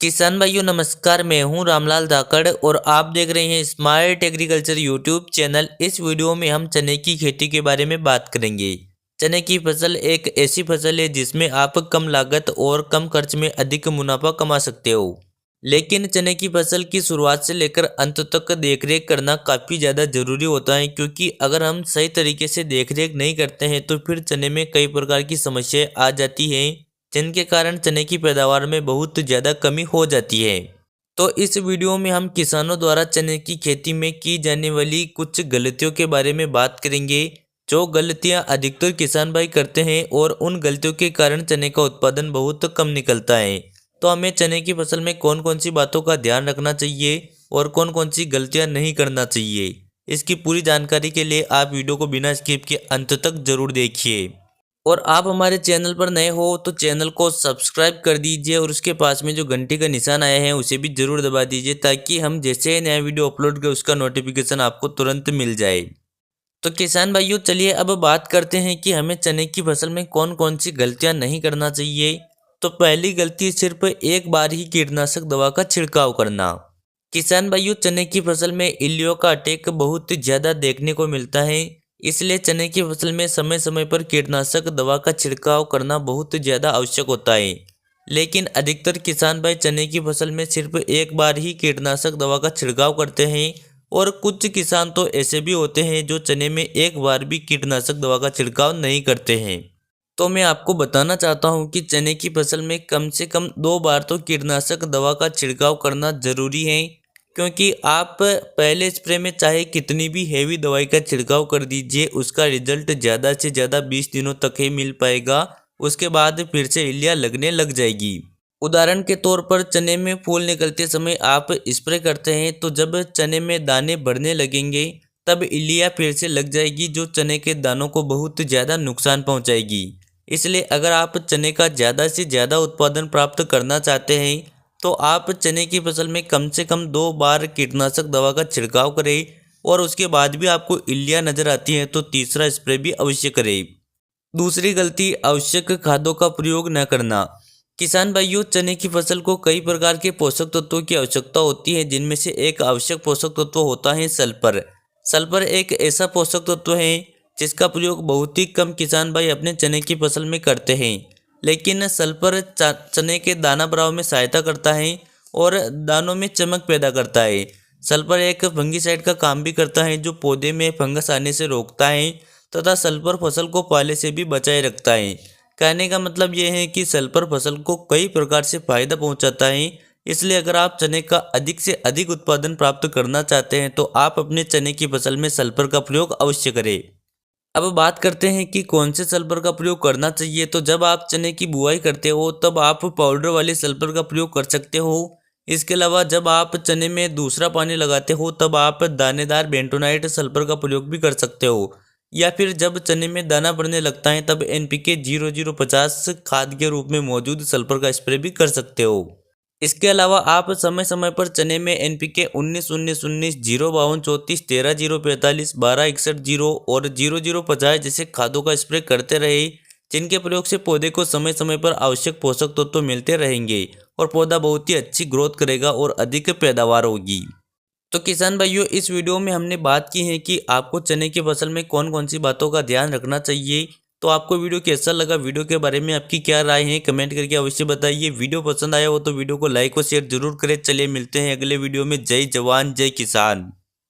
किसान भाइयों नमस्कार। मैं हूं रामलाल धाकड़ और आप देख रहे हैं स्मार्ट एग्रीकल्चर यूट्यूब चैनल। इस वीडियो में हम चने की खेती के बारे में बात करेंगे। चने की फसल एक ऐसी फसल है जिसमें आप कम लागत और कम खर्च में अधिक मुनाफा कमा सकते हो। लेकिन चने की फसल की शुरुआत से लेकर अंत तक देखरेख करना काफ़ी ज़्यादा ज़रूरी होता है, क्योंकि अगर हम सही तरीके से देखरेख नहीं करते हैं तो फिर चने में कई प्रकार की समस्याएं आ जाती हैं, जिनके कारण चने की पैदावार में बहुत ज़्यादा कमी हो जाती है। तो इस वीडियो में हम किसानों द्वारा चने की खेती में की जाने वाली कुछ गलतियों के बारे में बात करेंगे, जो गलतियां अधिकतर किसान भाई करते हैं और उन गलतियों के कारण चने का उत्पादन बहुत कम निकलता है। तो हमें चने की फसल में कौन कौन सी बातों का ध्यान रखना चाहिए और कौन कौन सी गलतियां नहीं करना चाहिए, इसकी पूरी जानकारी के लिए आप वीडियो को बिना स्किप के अंत तक जरूर देखिए। और आप हमारे चैनल पर नए हो तो चैनल को सब्सक्राइब कर दीजिए और उसके पास में जो घंटी का निशान आया है उसे भी जरूर दबा दीजिए, ताकि हम जैसे नया वीडियो अपलोड करें उसका नोटिफिकेशन आपको तुरंत मिल जाए। तो किसान भाइयों चलिए अब बात करते हैं कि हमें चने की फसल में कौन कौन सी गलतियां नहीं करना चाहिए। तो पहली गलती सिर्फ एक बार ही कीटनाशक दवा का छिड़काव करना। किसान भाइयों चने की फसल में इल्लियों का अटैक बहुत ज़्यादा देखने को मिलता है, इसलिए चने की फसल में समय समय पर कीटनाशक दवा का छिड़काव करना बहुत ज़्यादा आवश्यक होता है। लेकिन अधिकतर किसान भाई चने की फसल में सिर्फ एक बार ही कीटनाशक दवा का छिड़काव करते हैं, और कुछ किसान तो ऐसे भी होते हैं जो चने में एक बार भी कीटनाशक दवा का छिड़काव नहीं करते हैं। तो मैं आपको बताना चाहता हूं कि चने की फसल में कम से कम 2 बार तो कीटनाशक दवा का छिड़काव करना ज़रूरी है, क्योंकि आप पहले स्प्रे में चाहे कितनी भी हेवी दवाई का छिड़काव कर दीजिए, उसका रिजल्ट ज़्यादा से ज़्यादा 20 दिनों तक ही मिल पाएगा। उसके बाद फिर से इल्लियाँ लगने लग जाएगी। उदाहरण के तौर पर चने में फूल निकलते समय आप स्प्रे करते हैं, तो जब चने में दाने बढ़ने लगेंगे तब इल्लियाँ फिर से लग जाएगी, जो चने के दानों को बहुत ज़्यादा नुकसान पहुँचाएगी। इसलिए अगर आप चने का ज़्यादा से ज़्यादा उत्पादन प्राप्त करना चाहते हैं तो आप चने की फसल में कम से कम 2 बार कीटनाशक दवा का छिड़काव करें, और उसके बाद भी आपको इल्लियाँ नज़र आती हैं तो तीसरा स्प्रे भी अवश्य करें। दूसरी गलती आवश्यक खादों का प्रयोग न करना। किसान भाइयों चने की फसल को कई प्रकार के पोषक तत्वों की आवश्यकता होती है, जिनमें से एक आवश्यक पोषक तत्व होता है सल्फर। सल्फर एक ऐसा पोषक तत्व है जिसका प्रयोग बहुत ही कम किसान भाई अपने चने की फसल में करते हैं। लेकिन सल्फर चने के दाना भराव में सहायता करता है और दानों में चमक पैदा करता है। सल्फर एक फंगीसाइड का काम भी करता है, जो पौधे में फंगस आने से रोकता है तथा सल्फर फसल को पाले से भी बचाए रखता है। कहने का मतलब ये है कि सल्फर फसल को कई प्रकार से फायदा पहुंचाता है। इसलिए अगर आप चने का अधिक से अधिक उत्पादन प्राप्त करना चाहते हैं तो आप अपने चने की फसल में सल्फर का प्रयोग अवश्य करें। अब बात करते हैं कि कौन से सल्फर का प्रयोग करना चाहिए। तो जब आप चने की बुआई करते हो तब आप पाउडर वाले सल्फर का प्रयोग कर सकते हो। इसके अलावा जब आप चने में दूसरा पानी लगाते हो तब आप दानेदार बेंटोनाइट सल्फर का प्रयोग भी कर सकते हो, या फिर जब चने में दाना पड़ने लगता है तब NPK 0050 खाद के रूप में मौजूद सल्फर का स्प्रे भी कर सकते हो। इसके अलावा आप समय समय पर चने में NPK 19-19-19, 052-34, 13-045, 12-61-0 और 0050 जैसे खादों का स्प्रे करते रहे, जिनके प्रयोग से पौधे को समय समय पर आवश्यक पोषक तत्व तो मिलते रहेंगे और पौधा बहुत ही अच्छी ग्रोथ करेगा और अधिक पैदावार होगी। तो किसान भाइयों इस वीडियो में हमने बात की है कि आपको चने की फसल में कौन कौन सी बातों का ध्यान रखना चाहिए। तो आपको वीडियो कैसा लगा, वीडियो के बारे में आपकी क्या राय है, कमेंट करके अवश्य बताइए। वीडियो पसंद आया हो तो वीडियो को लाइक और शेयर जरूर करें। चलिए मिलते हैं अगले वीडियो में। जय जवान जय किसान।